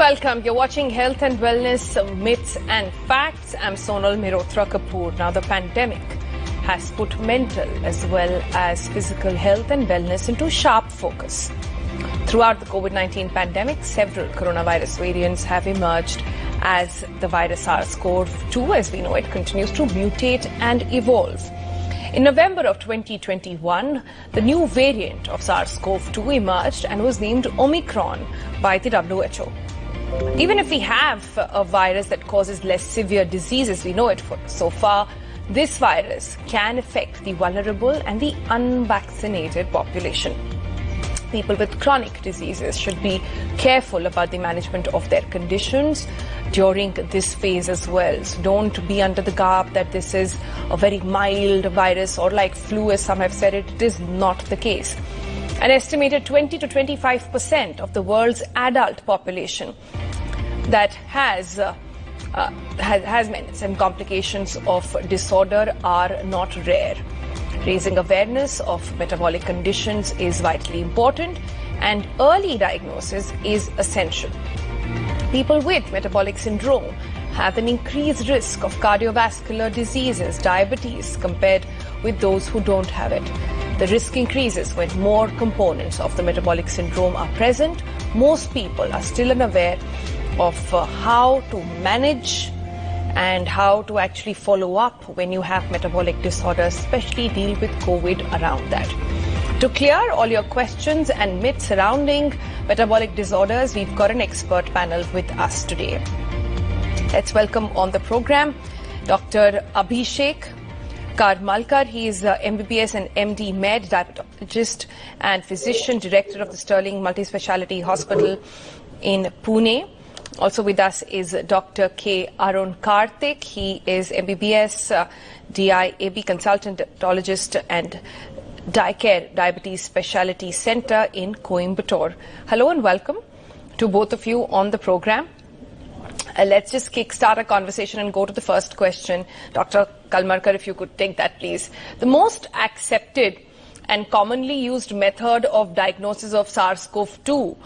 welcome. You're watching Health and Wellness Myths and Facts. I'm Sonal Mehrotra Kapoor. Now, the pandemic has put mental as well as physical health and wellness into sharp focus. Throughout the COVID-19 pandemic, several coronavirus variants have emerged as the virus SARS-CoV-2, as we know it, continues to mutate and evolve. In November of 2021, the new variant of SARS-CoV-2 emerged and was named Omicron by the WHO. Even if we have a virus that causes less severe disease as we know it so far, this virus can affect the vulnerable and the unvaccinated population. People with chronic diseases should be careful about the management of their conditions during this phase as well. So don't be under the garb that this is a very mild virus or like flu, as some have said it. It is not the case. An estimated 20 to 25% of the world's adult population that has some complications of disorder are not rare. Raising awareness of metabolic conditions is vitally important, and early diagnosis is essential. People with metabolic syndrome have an increased risk of cardiovascular diseases, diabetes, compared with those who don't have it. The risk increases when more components of the metabolic syndrome are present. Most people are still unaware of how to manage and how to actually follow up when you have metabolic disorders, especially deal with COVID around that. To clear all your questions and myths surrounding metabolic disorders, we've got an expert panel with us today. Let's welcome on the program Dr. Abhishek Karmalkar. He is MBBS and MD Med, diabetologist and physician, director of the Sterling Multispeciality Hospital in Pune. Also with us is Dr. K. Arun Karthik. He is MBBS, DIAB consultant, diabetologist and DiCare Diabetes Specialty Center in Coimbatore. Hello and welcome to both of you on the program. Let's just kickstart a conversation and go to the first question. Dr. Karmalkar, if you could take that, please. The most accepted and commonly used method of diagnosis of SARS-CoV-2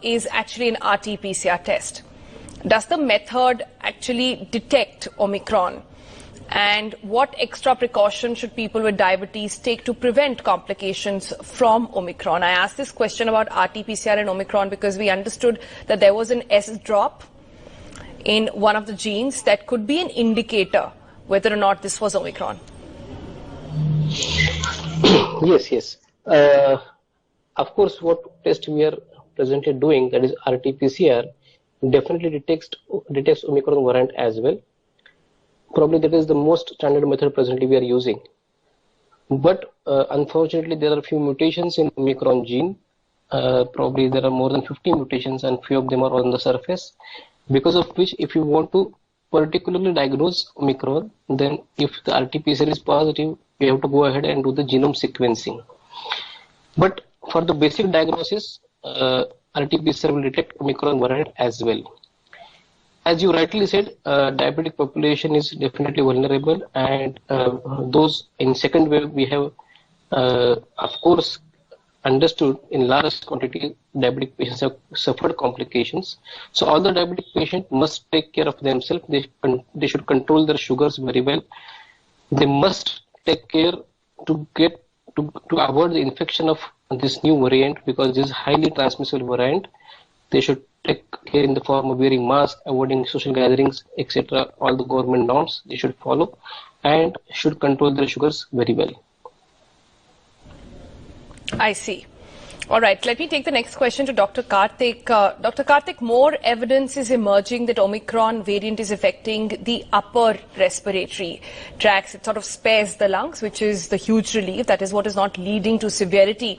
is actually an RT-PCR test. Does the method actually detect Omicron? And what extra precautions should people with diabetes take to prevent complications from Omicron? I asked this question about RT-PCR and Omicron because we understood that there was an S drop in one of the genes that could be an indicator whether or not this was Omicron. Yes. Of course, what test we are presently doing, that is RT-PCR, definitely detects Omicron variant as well. Probably that is the most standard method presently we are using. But unfortunately, there are a few mutations in Omicron gene. Probably there are more than 50 mutations, and few of them are on the surface. Because of which, if you want to particularly diagnose Omicron, then if the RT-PCR is positive, you have to go ahead and do the genome sequencing. But for the basic diagnosis, RT-PCR will detect Omicron variant as well. As you rightly said, diabetic population is definitely vulnerable, and those in second wave we have, of course, understood in large quantity diabetic patients have suffered complications. So all the diabetic patients must take care of themselves. They should control their sugars very well. They must take care to avoid the infection of this new variant, because this is highly transmissible variant. They should take care in the form of wearing masks, avoiding social gatherings, etc. All the government norms they should follow, and should control their sugars very well. I see. All right, let me take the next question to Dr. Karthik. Dr. Karthik, more evidence is emerging that Omicron variant is affecting the upper respiratory tracts. It sort of spares the lungs, which is the huge relief. That is what is not leading to severity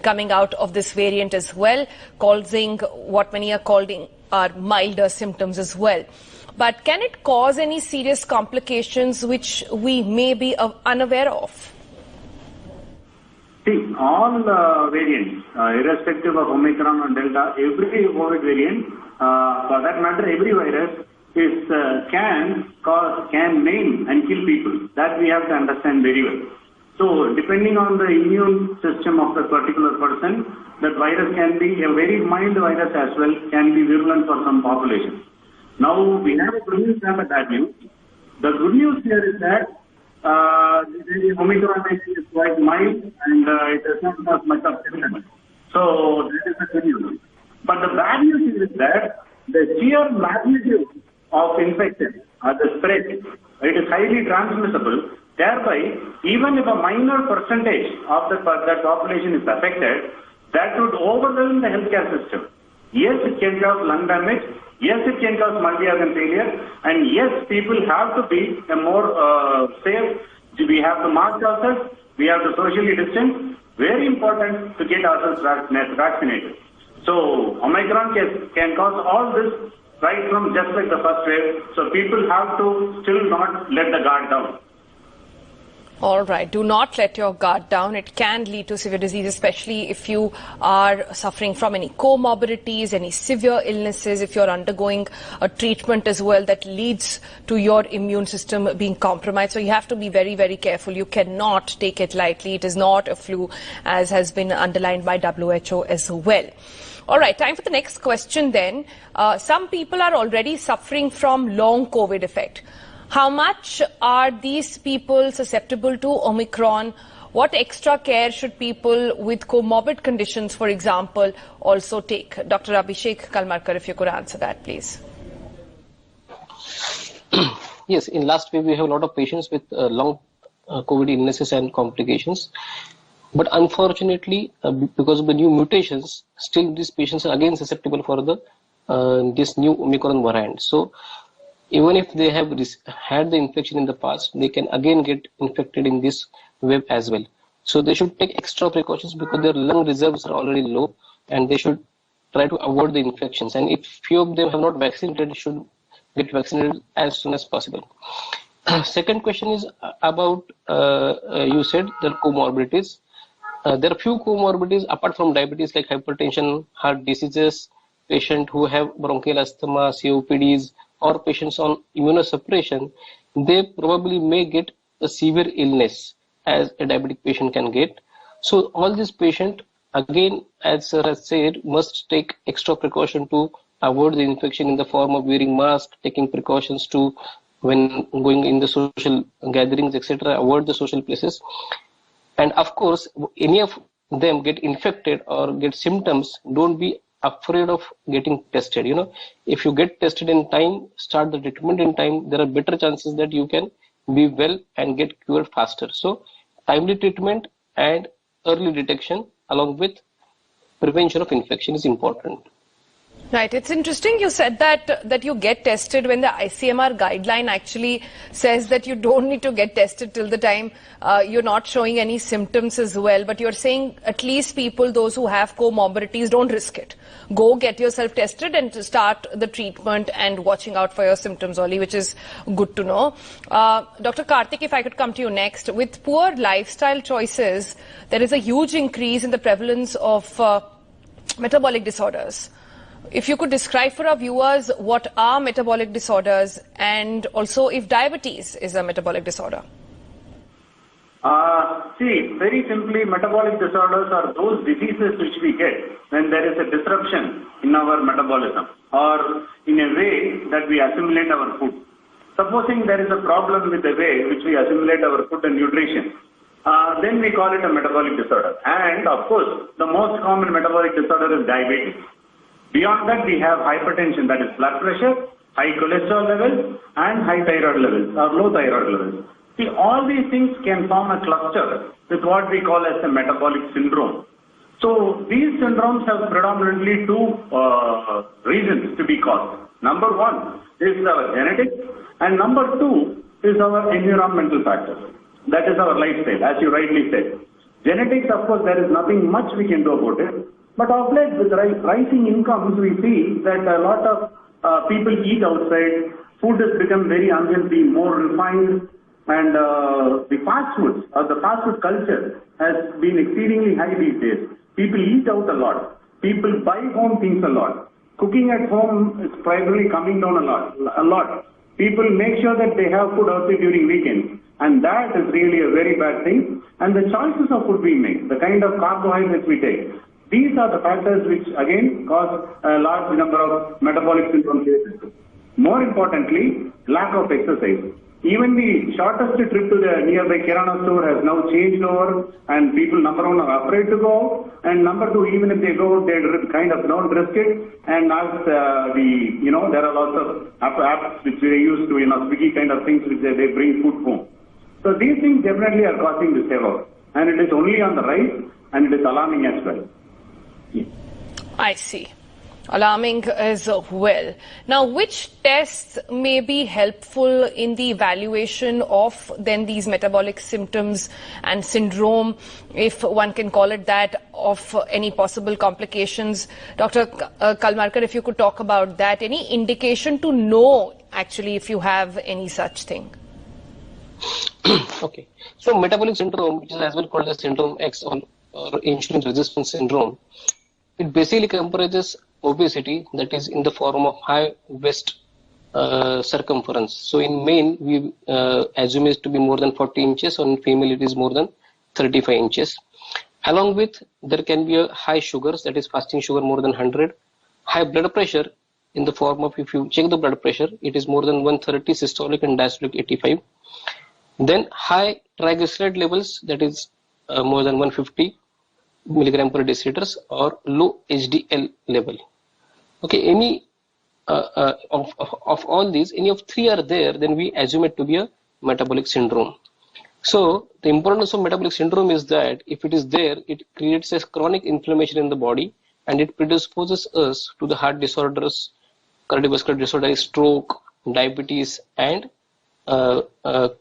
coming out of this variant as well, causing what many are calling milder symptoms as well. But can it cause any serious complications which we may be unaware of? See, all variants, irrespective of Omicron or Delta, every COVID variant, for that matter, every virus can maim and kill people. That we have to understand very well. So depending on the immune system of the particular person, that virus can be a very mild virus as well, can be virulent for some population. Now we have a good news and a bad news. The good news here is that the Omicron is quite mild and it does not cause much of symptoms. So that is the good news. But the bad news is that the sheer magnitude of infection or the spread, it is highly transmissible. Thereby, even if a minor percentage of that population is affected, that would overwhelm the healthcare system. Yes, it can cause lung damage. Yes, it can cause multi-organ failure. And yes, people have to be more safe. We have to mask ourselves. We have to socially distance. Very important to get ourselves vaccinated. So, Omicron can cause all this right from just like the first wave. So, people have to still not let the guard down. All right. Do not let your guard down. It can lead to severe disease, especially if you are suffering from any comorbidities, any severe illnesses, if you're undergoing a treatment as well that leads to your immune system being compromised. So you have to be very, very careful. You cannot take it lightly. It is not a flu, as has been underlined by WHO as well. All right, time for the next question then. Some people are already suffering from long COVID effect. How much are these people susceptible to Omicron? What extra care should people with comorbid conditions, for example, also take? Dr. Abhishek Kalmarkar, if you could answer that, please. Yes, in last week we have a lot of patients with long COVID illnesses and complications. But unfortunately, because of the new mutations, still these patients are again susceptible for the this new Omicron variant. So even if they have had the infection in the past, they can again get infected in this wave as well. So they should take extra precautions because their lung reserves are already low and they should try to avoid the infections. And if few of them have not vaccinated, should get vaccinated as soon as possible. Second question is about, you said the comorbidities. There are few comorbidities apart from diabetes like hypertension, heart diseases, patients who have bronchial asthma, COPDs, or patients on immunosuppression. They probably may get a severe illness as a diabetic patient can get. So all these patients, again, as Sir has said, must take extra precaution to avoid the infection in the form of wearing mask, taking precautions to when going in the social gatherings, etc., avoid the social places. And of course, any of them get infected or get symptoms, don't be afraid of getting tested. You know, if you get tested in time, start the treatment in time, there are better chances that you can be well and get cured faster. So timely treatment and early detection along with prevention of infection is important. Right. It's interesting you said that you get tested when the ICMR guideline actually says that you don't need to get tested till the time you're not showing any symptoms as well. But you're saying at least people, those who have comorbidities, don't risk it. Go get yourself tested and to start the treatment and watching out for your symptoms early, which is good to know. Dr. Karthik, if I could come to you next. With poor lifestyle choices, there is a huge increase in the prevalence of metabolic disorders. If you could describe for our viewers what are metabolic disorders and also if diabetes is a metabolic disorder. See, very simply, metabolic disorders are those diseases which we get when there is a disruption in our metabolism or in a way that we assimilate our food. Supposing there is a problem with the way which we assimilate our food and nutrition, then we call it a metabolic disorder. And of course, the most common metabolic disorder is diabetes. Beyond that, we have hypertension, that is blood pressure, high cholesterol levels, and high thyroid levels or low thyroid levels. See, all these things can form a cluster with what we call as a metabolic syndrome. So these syndromes have predominantly two reasons to be caused. Number one is our genetics, and number two is our environmental factors. That is our lifestyle, as you rightly said. Genetics, of course, there is nothing much we can do about it. But of late, with rising incomes, we see that a lot of people eat outside. Food has become very unhealthy, more refined, and the fast foods or the fast food culture has been exceedingly high these days. People eat out a lot. People buy home things a lot. Cooking at home is primarily coming down a lot. People make sure that they have food outside during weekends. And that is really a very bad thing. And the choices of food we make, the kind of carbohydrates we take, these are the factors which again cause a large number of metabolic syndrome cases. More importantly, lack of exercise. Even the shortest trip to the nearby Kirana store has now changed over, and people, number one, are afraid to go, and number two, even if they go, they kind of don't risk it. And as there are lots of apps which they use to, Swiggy kind of things which they bring food home. So these things definitely are causing this havoc, and it is only on the rise, and it is alarming as well. I see. Alarming as well. Now, which tests may be helpful in the evaluation of then these metabolic symptoms and syndrome, if one can call it that, of any possible complications? Dr. Kalmarkar, if you could talk about that, any indication to know actually if you have any such thing? Okay. So metabolic syndrome, which is as well called as syndrome X or insulin resistance syndrome, it basically comprises obesity that is in the form of high waist circumference. So in male, we assume it to be more than 40 inches, or in female it is more than 35 inches. Along with, there can be a high sugars, that is fasting sugar more than 100, high blood pressure in the form of, if you check the blood pressure, it is more than 130 systolic and diastolic 85. Then high triglyceride levels, that is more than 150 milligram per deciliters, or low HDL level. Okay, any of all these, any of three are there, then we assume it to be a metabolic syndrome. So the importance of metabolic syndrome is that if it is there, it creates a chronic inflammation in the body, and it predisposes us to the heart disorders, cardiovascular disorders, stroke, diabetes, and heart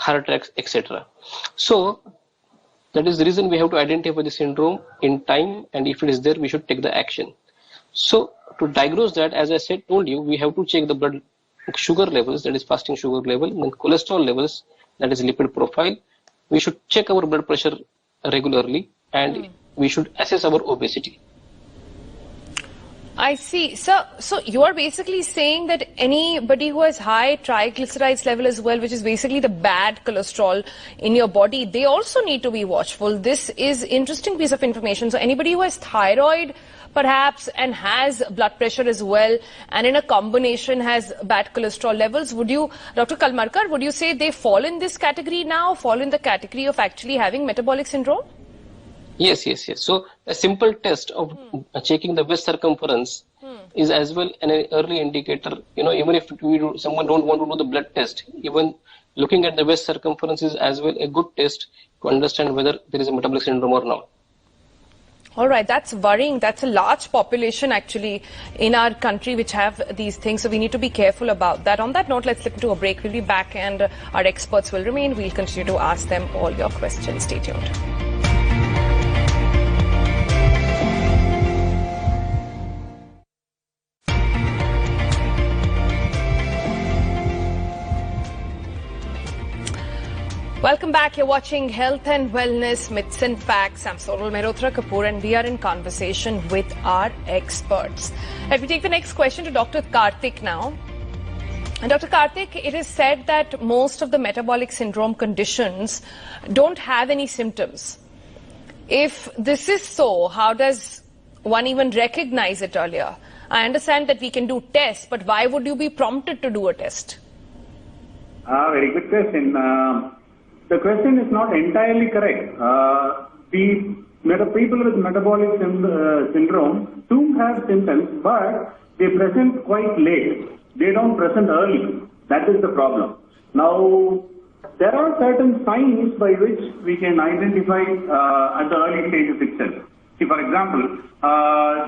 attacks, etc. So that is the reason we have to identify the syndrome in time, and if it is there, we should take the action. So to diagnose that, as I told you, we have to check the blood sugar levels, that is fasting sugar level, and cholesterol levels, that is lipid profile. We should check our blood pressure regularly, and we should assess our obesity. I see. So you are basically saying that anybody who has high triglycerides level as well, which is basically the bad cholesterol in your body, they also need to be watchful. This is interesting piece of information. So anybody who has thyroid perhaps and has blood pressure as well, and in a combination has bad cholesterol levels, would you, Dr. Kalmarkar, would you say they fall in this category now, fall in the category of actually having metabolic syndrome? Yes. So a simple test of checking the waist circumference is as well an early indicator. Even if someone don't want to do the blood test, even looking at the waist circumference is as well a good test to understand whether there is a metabolic syndrome or not. All right, that's worrying. That's a large population actually in our country which have these things. So we need to be careful about that. On that note, let's slip into a break. We'll be back and our experts will remain. We'll continue to ask them all your questions. Stay tuned. Welcome back. You're watching Health and Wellness Myths and Facts. I'm Sorul Mehrotra Kapoor, and we are in conversation with our experts. Let me take the next question to Dr. Karthik now. And Dr. Karthik, it is said that most of the metabolic syndrome conditions don't have any symptoms. If this is so, how does one even recognize it earlier? I understand that we can do tests, but why would you be prompted to do a test? Very good question. The question is not entirely correct. The people with metabolic syndrome do have symptoms, but they present quite late. They don't present early. That is the problem. Now, there are certain signs by which we can identify at the early stages itself. See, for example,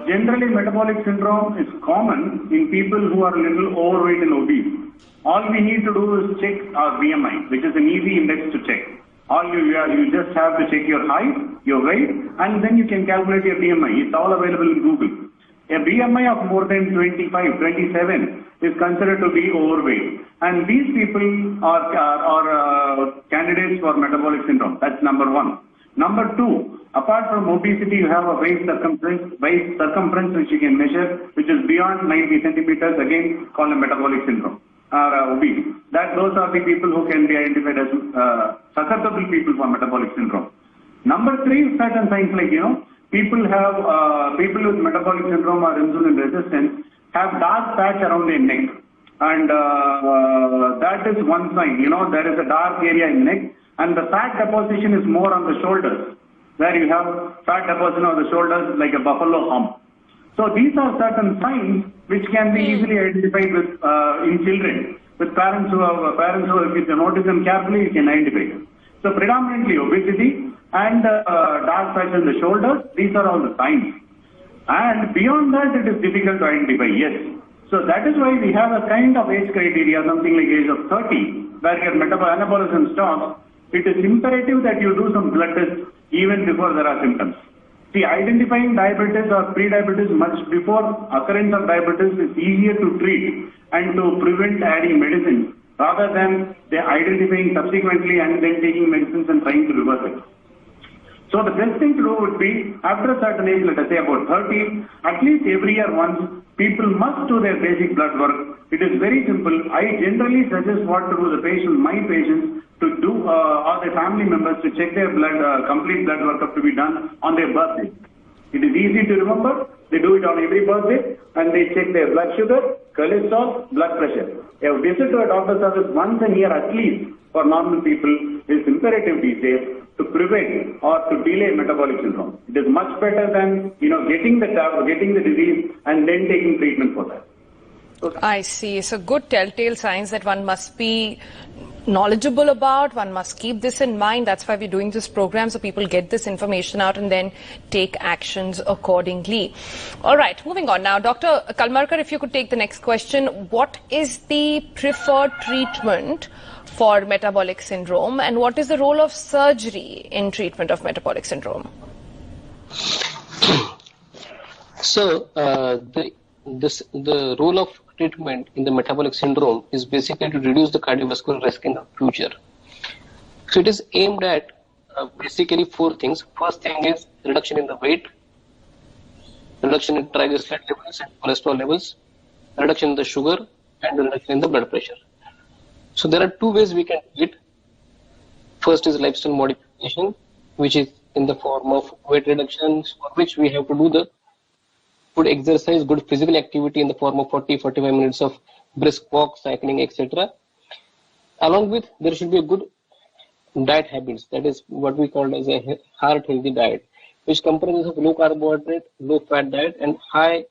generally metabolic syndrome is common in people who are a little overweight and obese. All we need to do is check our BMI, which is an easy index to check. You just have to check your height, your weight, and then you can calculate your BMI. It's all available in Google. A BMI of more than 25, 27 is considered to be overweight. And these people are candidates for metabolic syndrome. That's number one. Number two, apart from obesity, you have a waist circumference which you can measure, which is beyond 90 centimeters, again called a metabolic syndrome. are obese, those are the people who can be identified as susceptible people for metabolic syndrome. Number 3, certain signs like, people with metabolic syndrome or insulin resistance have dark patch around their neck. And that is one sign, there is a dark area in neck, and the fat deposition is more on the shoulders, where you have fat deposition on the shoulders like a buffalo hump. So these are certain signs which can be easily identified with in children. With parents who if you notice them carefully, you can identify them. So predominantly obesity and dark patch on the shoulders, these are all the signs. And beyond that, it is difficult to identify, yes. So that is why we have a kind of age criteria, something like age of 30, where your metabolism stops. It is imperative that you do some blood tests even before there are symptoms. See, identifying diabetes or pre-diabetes much before occurrence of diabetes is easier to treat and to prevent adding medicines rather than identifying subsequently and then taking medicines and trying to reverse it. So the best thing to do would be, after a certain age, let us say about 30, at least every year once, people must do their basic blood work. It is very simple. I generally suggest what to do my patients to do, or their family members to check their blood, complete blood workup to be done on their birthday. It is easy to remember. They do it on every birthday, and they check their blood sugar, cholesterol, blood pressure. A visit to a doctor's office once a year at least for normal people is imperative these days to prevent or to delay metabolic syndrome. It is much better than getting the disease and then taking treatment for that. So, I see. So good telltale signs that one must be knowledgeable about. One must keep this in mind. That's why we're doing this program, so people get this information out and then take actions accordingly. All right, moving on now. Dr. Kalmarkar, if you could take the next question. What is the preferred treatment for metabolic syndrome, and what is the role of surgery in treatment of metabolic syndrome? So the role of treatment in the metabolic syndrome is basically to reduce the cardiovascular risk in the future. So it is aimed at basically 4 things. First thing is reduction in the weight, reduction in triglyceride levels and cholesterol levels, reduction in the sugar, and reduction in the blood pressure. So there are 2 ways we can do it. First is lifestyle modification, which is in the form of weight reduction, for which we have to do the good exercise, good physical activity in the form of 40-45 minutes of brisk walk, cycling, etc. Along with, there should be a good diet habits, that is what we call as a heart healthy diet, which comprises of low carbohydrate, low fat diet and high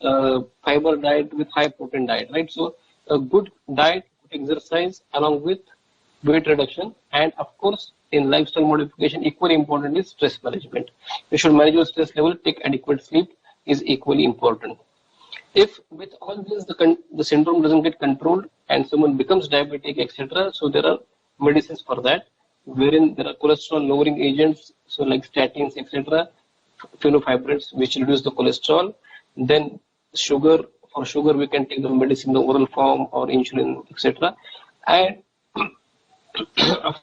fiber diet with high protein diet, right? So a good diet, exercise along with weight reduction, and of course in lifestyle modification equally important is stress management. You should manage your stress level, take adequate sleep is equally important. If with all this the syndrome doesn't get controlled and someone becomes diabetic, etc., so there are medicines for that, wherein there are cholesterol lowering agents, so like statins, etc., fenofibrates, which reduce the cholesterol. Then sugar, for sugar we can take the medicine in the oral form or insulin, etc. And of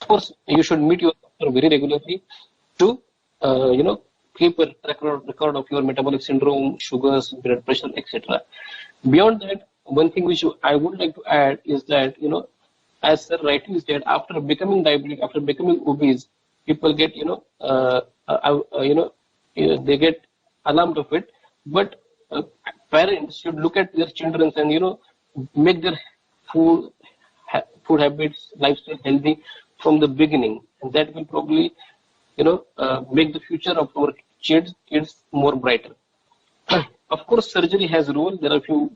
course you should meet your doctor very regularly to keep a record of your metabolic syndrome, sugars, blood pressure, etc. Beyond that, one thing which I would like to add is that, as Sir rightly said, after becoming diabetic, after becoming obese, people get, they get alarmed of it. But parents should look at their children and, make their food habits, lifestyle healthy from the beginning. And that will probably, make the future of our kids more brighter. Of course, surgery has a role. There are a few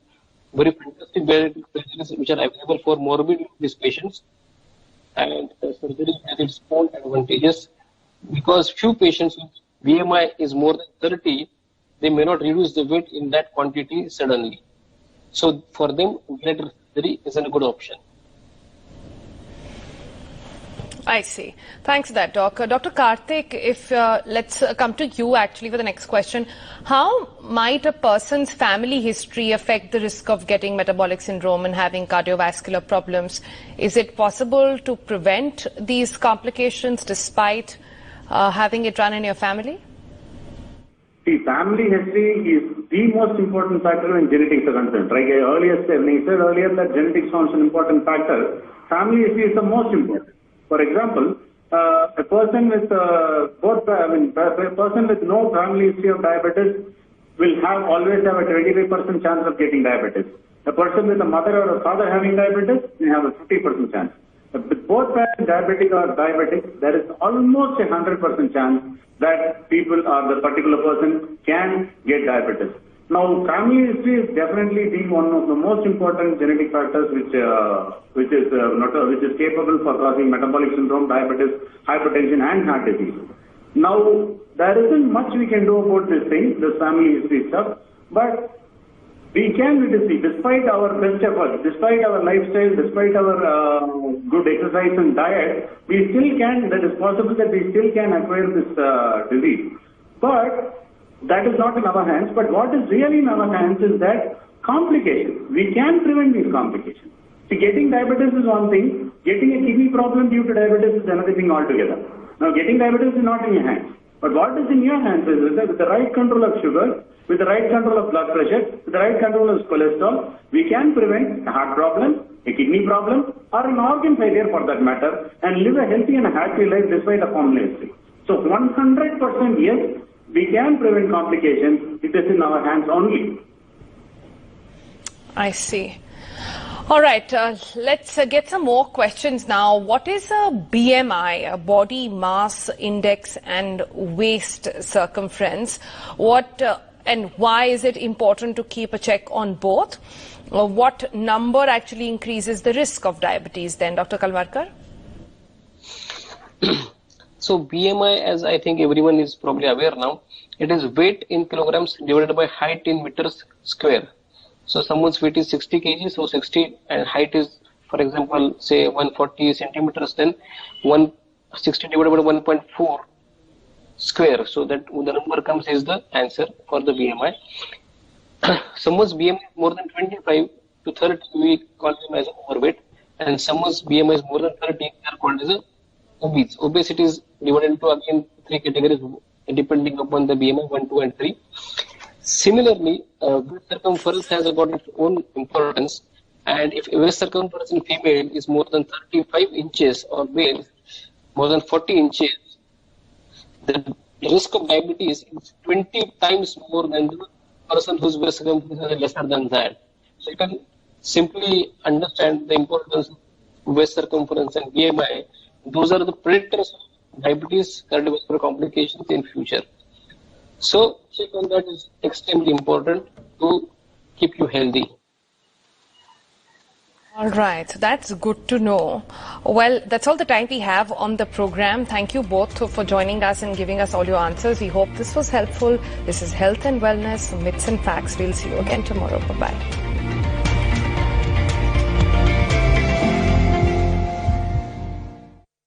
very fantastic bariatric surgeries which are available for morbid obese patients, and surgery has its own advantages because few patients with BMI is more than 30, they may not reduce the weight in that quantity suddenly. So for them, bariatric surgery is a good option. I see. Thanks for that, Doc. Dr. Karthik, if let's come to you actually for the next question. How might a person's family history affect the risk of getting metabolic syndrome and having cardiovascular problems? Is it possible to prevent these complications despite having it run in your family? See, family history is the most important factor when genetics are concerned. Like I said earlier that genetics forms an important factor. Family history is the most important. For example, a person with a person with no family history of diabetes will always have a 25% chance of getting diabetes. A person with a mother or a father having diabetes may have a 50% chance. With both parents diabetic or diabetic, there is almost a 100% chance that people or the particular person can get diabetes. Now, family history is definitely one of the most important genetic factors which is capable for causing metabolic syndrome, diabetes, hypertension, and heart disease. Now, there isn't much we can do about this family history stuff, but we can see, despite our best efforts, despite our lifestyle, despite our good exercise and diet, that is possible that we still can acquire this disease. But that is not in our hands. But what is really in our hands is that complications. We can prevent these complications. See, getting diabetes is one thing. Getting a kidney problem due to diabetes is another thing altogether. Now, getting diabetes is not in your hands. But what is in your hands is that with the right control of sugar, with the right control of blood pressure, with the right control of cholesterol, we can prevent a heart problem, a kidney problem, or an organ failure for that matter, and live a healthy and a happy life despite a family history. So 100% yes, we can prevent complications. It is in our hands only. I see. All right, let's get some more questions now. What is a BMI, a body mass index, and waist circumference? What and why is it important to keep a check on both? What number actually increases the risk of diabetes then, Dr. Kalmarkar? So BMI, as I think everyone is probably aware now, it is weight in kilograms divided by height in meters square. So someone's weight is 60 kg, so 60 and height is, for example, say 140 centimeters, then 160 divided by 1.4 square. So that the number comes is the answer for the BMI. Someone's BMI is more than 25 to 30, we call them as overweight, and someone's BMI is more than 30, they are called as obese. Obesity is divided into again 3 categories depending upon the BMI 1, 2, and 3. Similarly, waist circumference has got its own importance, and if waist circumference in female is more than 35 inches or male more than 40 inches, the risk of diabetes is 20 times more than the person whose waist circumference is lesser than that. So you can simply understand the importance of waist circumference and BMI. Those are the predictors of diabetes, cardiovascular complications in future. So check on that is extremely important to keep you healthy. All right, that's good to know. Well, that's all the time we have on the program. Thank you both for joining us and giving us all your answers. We hope this was helpful. This is Health and Wellness, Myths and Facts. We'll see you again tomorrow. Bye-bye.